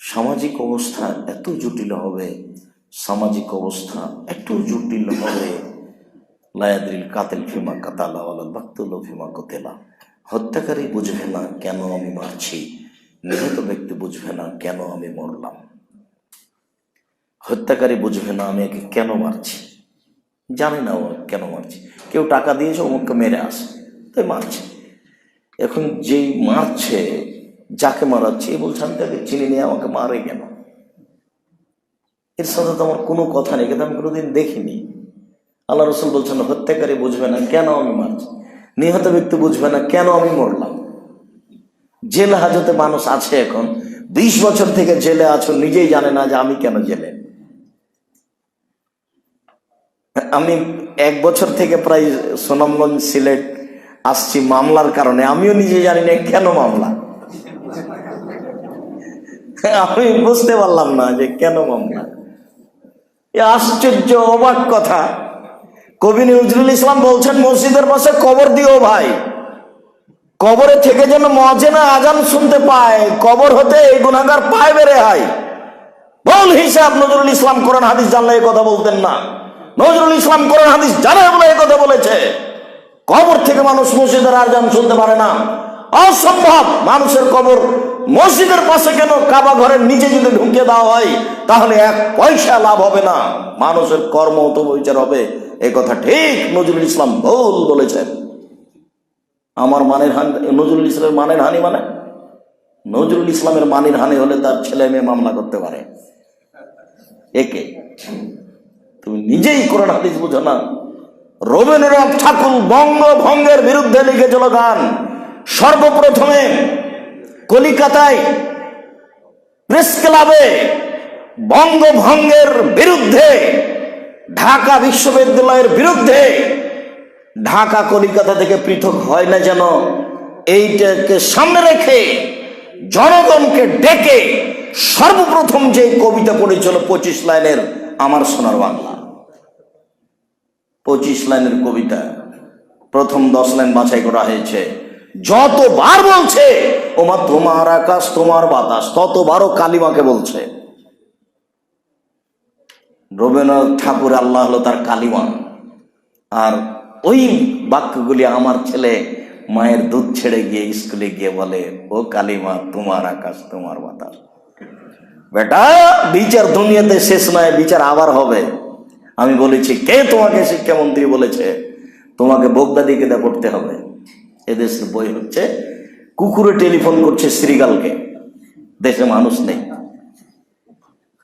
সামাজিক অবস্থা এত জটিল হবে, সামাজিক অবস্থা এত জটিল হবে, লায়াদ্রিল কাতেল ফিমা কাতালা ওয়ালাল মাকতুল ফিমা কুতিলা। হত্যাকারী বুঝবে না কেন আমি মারছি, নিহত ব্যক্তি বুঝবে না কেন আমি মরলাম। হত্যাকারী বুঝবে না আমি একে কেন মারছি, জানে না ও কেন মারছি। কেউ টাকা দিয়েছে অমুককে মেরে আসে তাই মারছে। এখন যেই মারছে, যাকে মারাচ্ছে, এ বলছে আমি তাকে চিনি নিয়ে আমাকে মারে কেন? এর সাথে তো আমার কোনো কথা নেই, কিন্তু আমি কোনোদিন দেখিনি। আল্লাহ রসুল বলছেন হত্যাকারী বুঝবে না কেন আমি মারছি, নিহত ব্যক্তি বুঝবে না কেন আমি মরলাম। জেল হাজতে মানুষ আছে, এখন 20 বছর থেকে জেলে আছো, নিজেই জানে না যে আমি কেন জেলে। আমি 1 বছর থেকে প্রায় সুনামগঞ্জ সিলেট আসছি মামলার কারণে, আমিও নিজে জানি না কেন মামলা। আমি বুঝতে পারলাম না যে কেন মামলা। এ আশ্চর্য অবাক কথা। কবি নজরুল ইসলাম বলছেন মসজিদের পাশে কবর দিও ভাই, কবরে থেকে যেন মুয়াজ্জিন আজান শুনতে পায়, কবর হতে এই গুনাহগার পায় বেরে হয়। বল হিসাব নজরুল ইসলাম কোরআন হাদিস জানলে এই কথা বলতেন না। নজরুল ইসলাম কোরআন হাদিস জানে বলে এই কথা বলেছে। কবর থেকে মানুষ মসজিদের আজান শুনতে পারে না, অসম্ভব। মানুষের কবর মসজিদের পাশে কেন, কাবা ঘরের নিচে যদি ঢুকিয়ে দেওয়া হয় তাহলে 1 পয়সা লাভ হবে না, মানুষের কর্ম তো বিচার হবে। এই কথা ঠিক নজরুল ইসলাম ভুল বলেছেন। আমার মানের হানি, নজরুল ইসলামের মানের হানি মানে নজরুল ইসলামের মানের হানি হলে তার ছেলে মেয়ে মামলা করতে পারে। একে তুমি নিজেই কোরআন হাদিস বুঝো না। রবীন্দ্রনাথ ঠাকুর বঙ্গভঙ্গের বিরুদ্ধে লিখেছিল গান। সর্বপ্রথমে কলিকাতায় প্রেস ক্লাবে বঙ্গভঙ্গের বিরুদ্ধে, ঢাকা বিশ্ববিদ্যালয়ের বিরুদ্ধে, ঢাকা কলিকাতা থেকে পৃথক হয় না যেন, এইটাকে সামনে রেখে জনগণকে ডেকে সর্বপ্রথম যে কবিতা পড়েছিল 25 লাইনের আমার সোনার বাংলা। 25 লাইনের কবিতা, প্রথম 10 লাইন বাছাই করা হয়েছে। যতবার বলছে ওমা তোমার আকাশ তোমার বাতাস, ততবারও কালিমাকে বলছে। রবীন্দ্রনাথ ঠাকুর আল্লাহ হলো তার কালিমা। আর ওই বাক্যগুলি আমার ছেলে মায়ের দুধ ছেড়ে গিয়ে স্কুলে গিয়ে বলে, ও কালিমা তোমার আকাশ তোমার বাতাস। বেটা, বিচার দুনিয়াতে শেষ নয়, বিচার আবার হবে। আমি বলেছি, কে তোমাকে শিক্ষামন্ত্রী বলেছে তোমাকে বগদাদিকে দা পড়তে হবে? এদেশের বই হচ্ছে কুকুরে টেলিফোন করছে শ্রীগালকে, দেশে মানুষ নেই।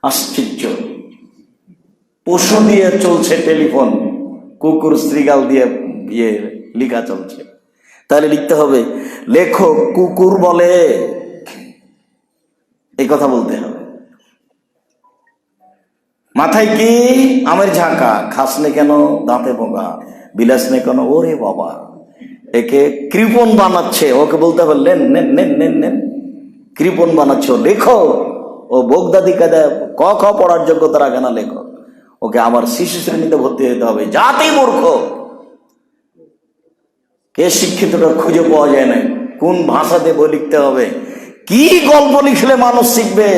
আশ্চর্য, পশু দিয়ে চলছে টেলিফোন, কুকুর শ্রীগাল দিয়ে বিয়ে লিখা চলছে। তাহলে লিখতে হবে, লেখো কুকুর বলে, এই কথা বলতে হবে। মাথায় কি আমের ঝাঁকা, খাস নে কেন দাঁতে পোকা, বিলাস নে কেন, ওরে বাবা, একে কৃপণ বানাচ্ছে। ওকে বলতে হবে নেন নেন নেন নেন নেন, কৃপণ বানাচ্ছ, লেখো। ও বগদাদি কাদা ক খ পড়ার যোগ্যতা রাখে না, লেখো। ওকে আবার শিশু শ্রেণীতে ভর্তি হতে হবে। জাতি মূর্খ, কে শিক্ষিতটা খুঁজে পাওয়া যায় না। কোন ভাষাতে বই লিখতে হবে, কি গল্প লিখলে মানুষ শিখবে।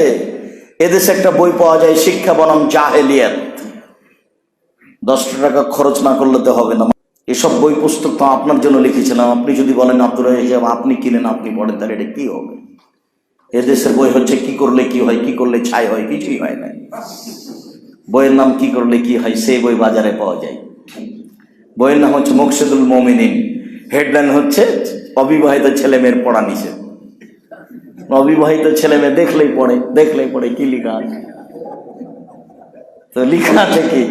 এদেশে একটা বই পাওয়া যায়, শিক্ষা বনাম জাহেলিয়াত। 10 টাকা খরচ না করলে তো হবে না। এসব বই পুস্তক তো আপনার জন্য লিখেছিলাম। আপনি যদি বলেন আব্দুর রাজ্জাক আপনি কিনেন, আপনি পড়েন, তাহলে এটা কি হবে? এদেশের বই হচ্ছে কি করলে কি হয়, কি করলে ছাই হয়, কিছুই হয় না। বইয়ের নাম কি করলে কি হয়, সেই বই বাজারে পাওয়া যায়। বইয়ের নাম হচ্ছে মুকসিদুল মুমিনিন, হেডলাইন হচ্ছে অবিবাহিত ছেলে মেয়ের পড়া নিষেধ। অবিবাহিত ছেলে মেয়ে দেখলেই পড়ে, কি লেখা আছে? তো লেখা আছে কি,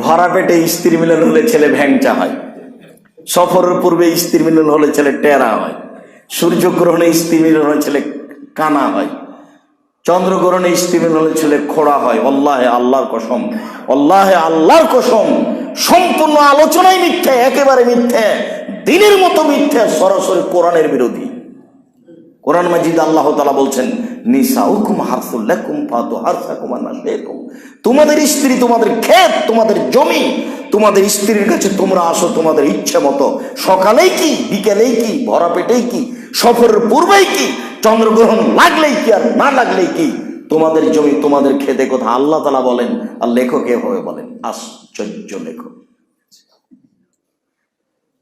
ভরা পেটে স্ত্রী মিলন হলে ছেলে ভ্যাংচা হয়, সফরের পূর্বে স্ত্রী মিলন হলে ছেলে টেরা হয়, সূর্যগ্রহণে স্ত্রী মিলন হলে ছেলে কানা হয়, চন্দ্রগ্রহণে স্ত্রী মিলন হলে ছেলে খোড়া হয়। আল্লাহে আল্লাহর কসম, আল্লাহে আল্লাহর কসম, সম্পূর্ণ আলোচনাই মিথ্যে, একেবারে মিথ্যে, দিনের মতো মিথ্যে, সরাসরি কোরআনের বিরোধী। কোরআন মাজিদ আল্লাহ তাআলা বলছেন, নিসাউকুম হারসুল লাকুম ফাতু হারসাকুম আনাশাকুম, তোমাদের স্ত্রী তোমাদের ক্ষেত, তোমাদের জমি, তোমাদের স্ত্রীর কাছে তোমরা আসো তোমাদের ইচ্ছে মতো। সকালেই কি, বিকেলেই কি, ভরা পেটেই কি, সফরের পূর্বেই কি, চন্দ্রগ্রহণ লাগলেই কি আর না লাগলেই কি, তোমাদের জমি তোমাদের খেতে কথা আল্লাহ তাআলা বলেন, আর লেখক এভাবে বলেন। আশ্চর্য লেখক।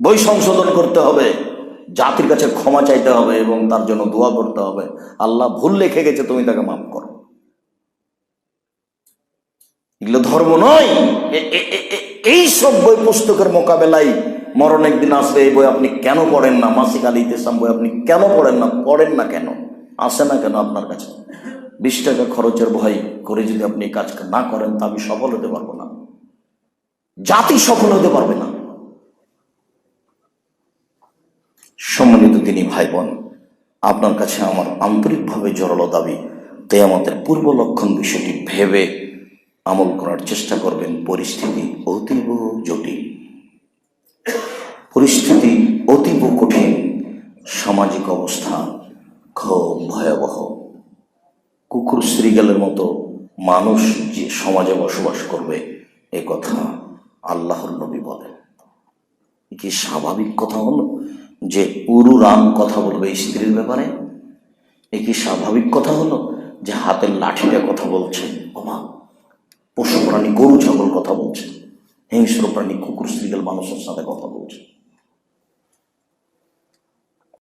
বই সংশোধন করতে হবে, জাতির কাছে ক্ষমা চাইতে হবে এবং তার জন্য দোয়া করতে হবে, আল্লাহ ভুল লিখে গেছে, তুমি তাকে মাফ করো। এগুলো ধর্ম নয়। এই সব বই পুস্তকের মোকাবেলায় মরণ একদিন আসবে। এই বই আপনি কেন পড়েন না? মাসিক আল ইতিসাম বই আপনি কেন পড়েন না? পড়েন না কেন? আসে না কেন আপনার কাছে? 20 টাকা খরচের ভয় করে যদি আপনি কাজ না করেন, তা আমি সফল হতে পারবো না, জাতি সফল হতে পারবে না। সম্মানিত তিনি ভাই বোন, আপনার কাছে আমার আন্তরিকভাবে জোরালো দাবি, কিয়ামতের পূর্ব লক্ষণ বিষয়টি ভেবে আমল করার চেষ্টা করবেন। পরিস্থিতি অতীব জটিল, পরিস্থিতি অতীব কঠিন, সামাজিক অবস্থা খুব ভয়াবহ। কুকুর শ্রীগালের মতো মানুষ যে সমাজে বসবাস করবে, এ কথা আল্লাহর নবী বলেন। কি স্বাভাবিক কথা হলো যে উরু রাম কথা বলবে স্ত্রীর ব্যাপারে? এ কি স্বাভাবিক কথা হলো যে হাতের লাঠিটা কথা বলছে? বাবা, পশু প্রাণী গরু ছাগল কথা বলছে, হিংস্র প্রাণী কুকুর শ্রীগাল মানুষের সাথে কথা বলছে।